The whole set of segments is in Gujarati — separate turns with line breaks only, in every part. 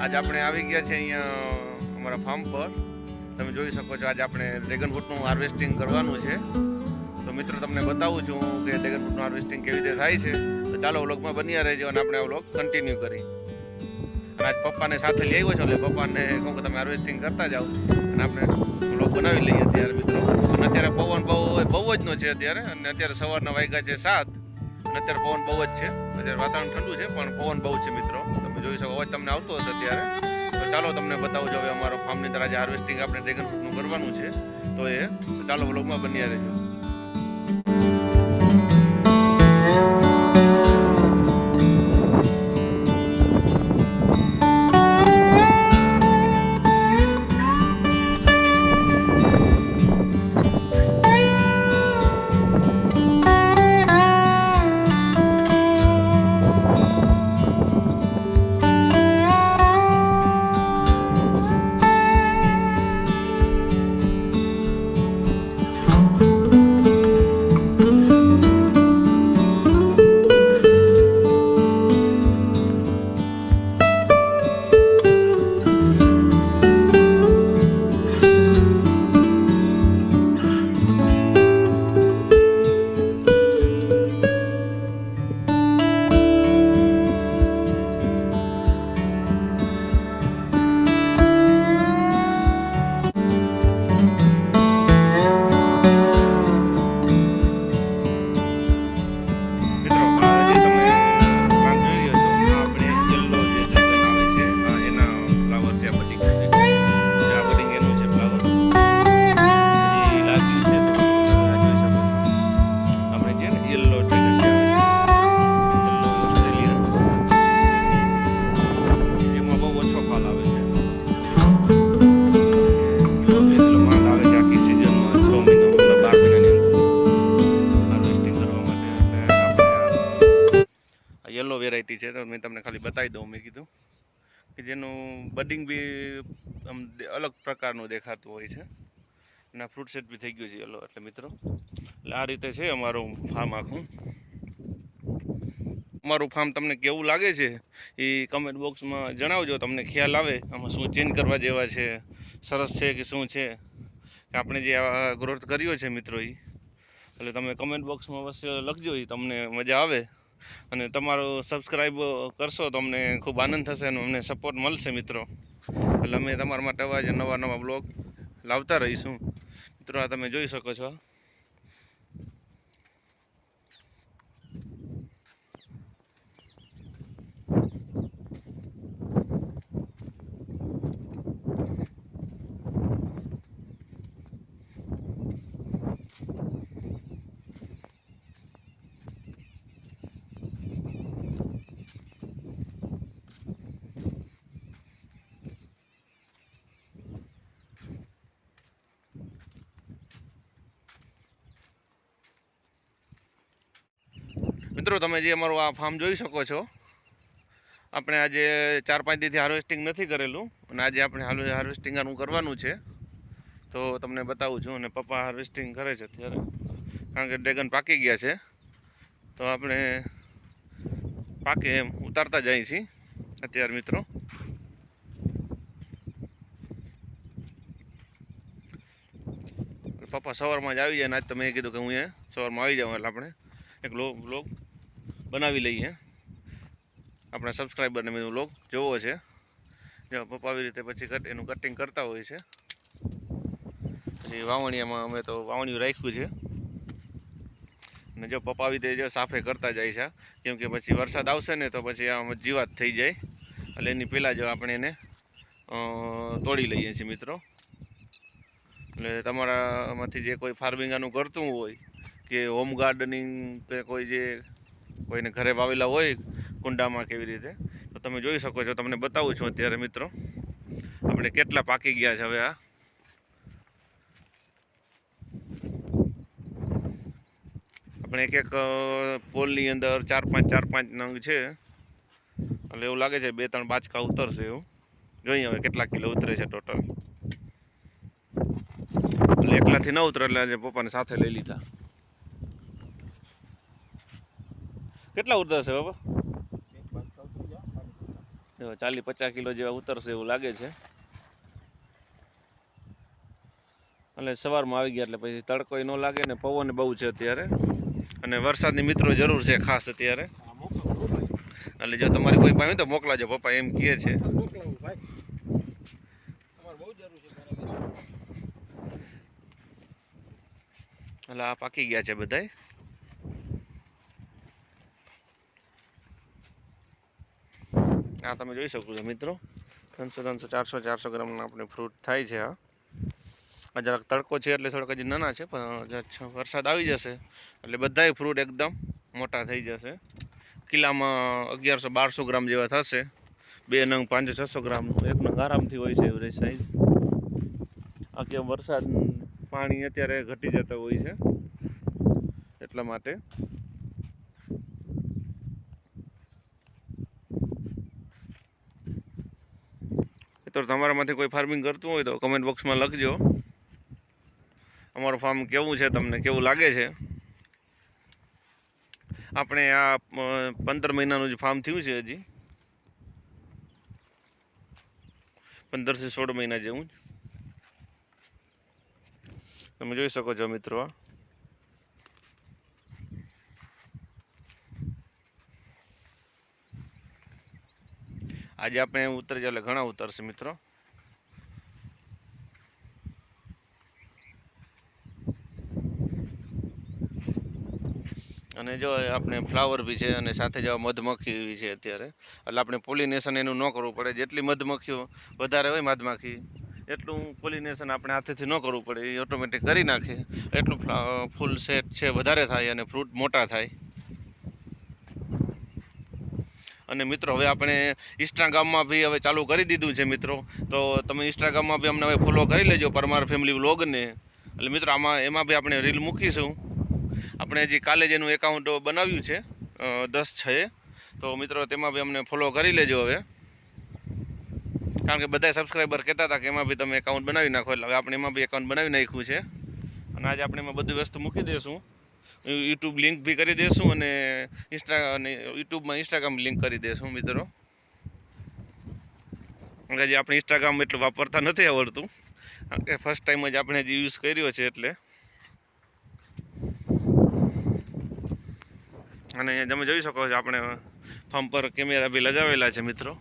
आज આપણે આવી ગયા છે અહીંયા અમારા ફાર્મ પર. તમે જોઈ શકો છો આજે આપણે ડ્રેગન ફ્રૂટનું હાર્વેસ્ટિંગ કરવાનું છે. તો મિત્રો તમને બતાવું છું કે ડ્રેગન ફ્રૂટનું હાર્વેસ્ટિંગ કેવી રીતે થાય છે. તો ચાલો વ્લોગમાં બન્યા રહેજો અને આપણે આ વ્લોગ કન્ટિન્યુ કરી. અને આજ પપ્પાને સાથે લઈ આવ્યો છો એટલે પપ્પાને કહું કે તમે હાર્વેસ્ટિંગ કરતા જાઓ અને આપણે વ્લોગ બનાવી લઈએ અત્યારે મિત્રો. અને અત્યારે પવન બહુ જ નો છે અત્યારે, અને અત્યારે સવારના વાગ્યા છે 7 અને અત્યારે પવન બહુ જ છે. અત્યારે વાતાવરણ ઠંડુ છે પણ પવન બહુ છે મિત્રો. તમે જોઈ શકો અવાજ તમને આવતો હશે અત્યારે. તો ચાલો તમને બતાવું જો હવે અમારો ફાર્મની અંદર આજે હાર્વેસ્ટિંગ આપણે ડ્રેગન ફ્રૂટનું કરવાનું છે. તો ચાલો વ્લોગમાં બન્યા રહેજો. યલો વેરાયટી છે તો મેં તમને ખાલી બતાવી દઉં. મેં કીધું કે જેનું બડિંગ બી આમ અલગ પ્રકારનું દેખાતું હોય છે અને ફ્રૂટ સેટ બી થઈ ગયું છે યલો. એટલે મિત્રો એટલે આ રીતે છે અમારું ફાર્મ આખું. અમારું ફાર્મ તમને કેવું લાગે છે એ કમેન્ટ બોક્સમાં જણાવજો. તમને ખ્યાલ આવે આમાં શું ચેન્જ કરવા જેવા છે, સરસ છે કે શું છે, કે આપણે જે આ ગ્રોથ કર્યો છે મિત્રો એ. એટલે તમે કમેન્ટ બોક્સમાં અવશ્ય લખજો, એ તમને મજા આવે. અને તમારો સબસ્ક્રાઈબ કરશો તો અમને ખૂબ આનંદ થશે અને અમને સપોર્ટ મળશે મિત્રો. એટલે અમે તમારા માટે અવાજ નવા બ્લોગ લાવતા રહીશું મિત્રો. આ તમે જોઈ શકો છો. મિત્રો તમે જે અમારું આ ફાર્મ જોઈ શકો છો. આપણે આજે 4-5 દીથી હાર્વેસ્ટિંગ નથી કરેલું અને આજે આપણે હાર્વેસ્ટિંગ કરવાનું છે. તો તમને બતાવું છું. અને પપ્પા હાર્વેસ્ટિંગ કરે છે અત્યારે, કારણ કે ડ્રેગન પાકી ગયા છે. તો આપણે પાકે એમ ઉતારતા જઈએ છીએ અત્યારે મિત્રો. પપ્પા સવારમાં જ આવી જાય ને આજ તો મેં કીધું કે હું સવારમાં આવી જાઉં એટલે આપણે એક વ્લોગ બનાવી લઈએ. આપણા સબસ્ક્રાઈબરને મેં વ્લોગ જોવો છે. જો પપ્પા આવી રીતે પછી એનું કટિંગ કરતા હોય છે. પછી વાવણીયામાં અમે તો વાવણીયું રાખ્યું છે. અને જો પપ્પા આવી રીતે જો સાફે કરતા જાય છે, કેમ કે પછી વરસાદ આવશે ને તો પછી આમ જીવાત થઈ જાય. એટલે એની પહેલાં જો આપણે એને તોડી લઈએ છીએ મિત્રો. એટલે તમારામાંથી જે કોઈ ફાર્મિંગ કરતું હોય કે હોમ ગાર્ડનિંગ કે કોઈ જે કોઈને ઘરે વાવેલા હોય કુંડામાં કેવી રીતે, તો તમે જોઈ શકો છો. તમને બતાવું છું અત્યારે મિત્રો આપણે કેટલા પાકી ગયા છે. હવે આ આપણે એક પોલની અંદર 4-5 નંગ છે. એટલે એવું લાગે છે 2-3 બાચકા ઉતરશે એવું. જોઈએ હવે કેટલા કિલો ઉતરે છે ટોટલ. એટલે એકલાથી ન ઉતરે એટલે આજે પપ્પાને સાથે લઈ લીધા. કેટલા ઉતરશે બાબા? 40-50 કિલો જેવા ઉતરશે એવું લાગે છે. એટલે સવારમાં આવી ગયા એટલે પછી તડકો ન લાગે ને પવન બહુ છે અત્યારે, અને વરસાદની મિત્રો જરૂર છે ખાસ અત્યારે. એટલે જો તમારી કોઈ પાસે તો મોકલાજો, પપ્પા એમ કહે છે. એટલે આ પાકી ગયા છે બધાય. આ તમે જોઈ શકો છો મિત્રો, 300-400 ગ્રામના આપણે ફ્રૂટ થાય છે. આ જરાક તડકો છે એટલે થોડાક હજી નાના છે, પણ વરસાદ આવી જશે એટલે બધાય ફ્રૂટ એકદમ મોટા થઈ જશે. કિલ્લામાં 1100-1200 ગ્રામ જેવા થશે. 2 નંગ 500-600 ગ્રામનું, 1 નંગ આરામથી હોય છે એવરેજ સાઈઝ. આ કે વરસાદ પાણી અત્યારે ઘટી જતા હોય છે એટલા માટે. તો તમારામાંથી કોઈ ફાર્મિંગ કરતું હોય તો કમેન્ટ બોક્સમાં લખજો. અમારું ફાર્મ કેવું છે, તમને કેવું લાગે છે. આપણે આ 15 મહિનાનું જ ફાર્મ થયું છે, હજી 15 થી 16 મહિના જેવું જ. તમે જોઈ શકો છો મિત્રો. આજે આપણે ઉતરી જાય એટલે ઘણા ઉતરશે મિત્રો. અને જો આપણે ફ્લાવર બી છે અને સાથે જ મધમક્ખી બી છે અત્યારે, એટલે આપણે પોલિનેશન એનું ન કરવું પડે. જેટલી મધમક્ખીઓ વધારે હોય મધમાખી, એટલું પોલિનેશન આપણે હાથેથી ન કરવું પડે, એ ઓટોમેટિક કરી નાખે. એટલું ફૂલ સેટ છે વધારે થાય અને ફ્રૂટ મોટા થાય. અને મિત્રો હવે આપણે ઇન્સ્ટાગ્રામમાં બી હવે ચાલુ કરી દીધું છે મિત્રો. તો તમે ઇન્સ્ટાગ્રામમાં બી અમને હવે ફોલો કરી લેજો, પરમાર ફેમિલી વ્લોગને. એટલે મિત્રો એમાં બી આપણે રીલ મૂકીશું. આપણે હજી કાલે જ એનું એકાઉન્ટ બનાવ્યું છે 10/6. તો મિત્રો તેમાં બી અમને ફોલો કરી લેજો હવે, કારણ કે બધા સબસ્ક્રાઈબર કહેતા હતા કે એમાં બી તમે એકાઉન્ટ બનાવી નાખો. એટલે હવે આપણે એમાં બી એકાઉન્ટ બનાવી નાખ્યું છે, અને આજે આપણે એમાં બધી વસ્તુ મૂકી દઈશું. યુટ્યુબ લિંક બી કરી દઈશું, અને યુટ્યુબમાં ઇન્સ્ટાગ્રામ લિંક કરી દઈશું મિત્રો. કારણ કે આપણે ઇન્સ્ટાગ્રામ એટલું વાપરતા નથી આવડતું, કારણ કે ફર્સ્ટ ટાઈમ જ આપણે હજી યુઝ કર્યો છે એટલે. અને તમે જોઈ શકો છો આપણે ફાર્મ પર કેમેરા બી લગાવેલા છે મિત્રો.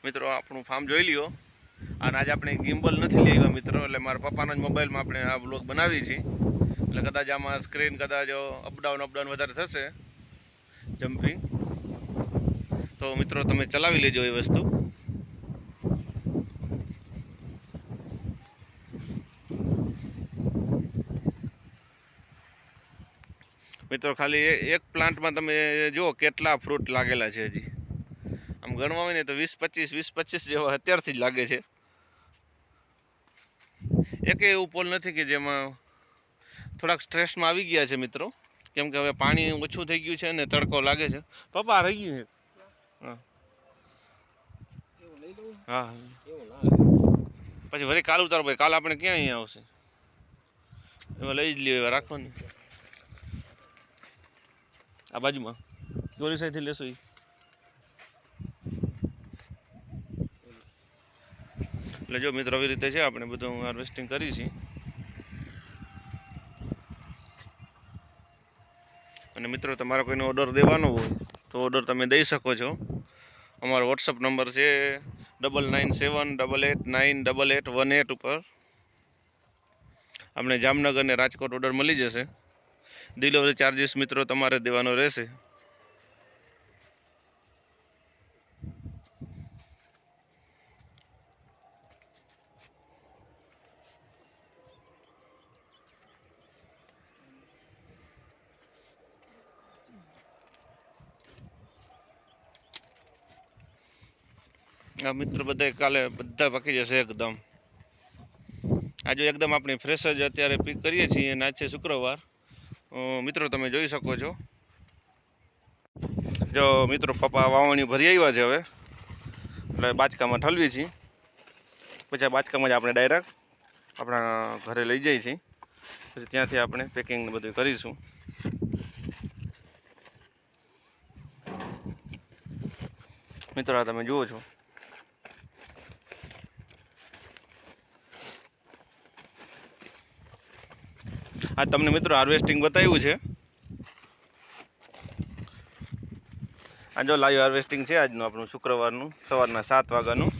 મિત્રો આપણું ફાર્મ જોઈ લ્યો. અને આજે આપણે ગિમ્બલ નથી લઈ આવ્યા મિત્રો, એટલે મારા પપ્પાના જ મોબાઈલમાં આપણે આ વ્લોગ બનાવી છીએ. એટલે કદાચ આમાં સ્ક્રીન કદાચ અપડાઉન વધારે થશે, જમ્પિંગ. તો મિત્રો તમે ચલાવી લેજો એ વસ્તુ. મિત્રો ખાલી એક પ્લાન્ટમાં તમે જુઓ કેટલા ફ્રૂટ લાગેલા છે. હજી આમ ગણવા હોય ને તો 20-25 જેવા અત્યારથી જ લાગે છે. એક એવું પોલ નથી કે જેમાં થોડાક સ્ટ્રેસમાં આવી ગયા છે મિત્રો, કેમ કે હવે પાણી ઓછું થઈ ગયું છે ને તડકો લાગે છે. પપ્પા રહી ગયું છે. હા, પછી વળી કાલ ઉતારો ભાઈ, કાલ આપણે ક્યાં અહીંયા આવશે, એમાં લઈ જ લઈએ, રાખો ને આ બાજુમાં ગોલી સાઈડથી લેશો. એટલે જો મિત્રો આવી રીતે છે, આપણે બધું હાર્વેસ્ટિંગ કરી છીએ. અને મિત્રો તમારો કોઈનો ઓર્ડર દેવાનો હોય તો ઓર્ડર તમે દઈ શકો છો. અમારો વોટ્સઅપ નંબર છે 9978898818 ઉપર. આપણે જામનગર ને રાજકોટ ઓર્ડર મળી જશે. ડિલિવરી ચાર્જીસ મિત્રો તમારે દેવાનો રહેશે. આ મિત્રો બધા કાલે બધા પાકી જશે એકદમ. આજે એકદમ આપણે ફ્રેશ જ અત્યારે પીક કરીએ છીએ, અને આજ છે શુક્રવાર. મિત્રો તમે જોઈ શકો છો જો મિત્રો પપ્પા વાવણી ભરી આવ્યા છે હવે, એટલે બાચકામાં ઠલવી છીએ, પછી આ બાચકામાં જ આપણે ડાયરેક્ટ આપણા ઘરે લઈ જઈએ છીએ, પછી ત્યાંથી આપણે પેકિંગ બધું કરીશું. મિત્રો આ તમે જુઓ છો, આ તમને મિત્રો હાર્વેસ્ટિંગ બતાવ્યું છે. આ જો લાઈવ હાર્વેસ્ટિંગ છે આજનું આપણું શુક્રવારનું સવારના 7 વાગ્યાનું.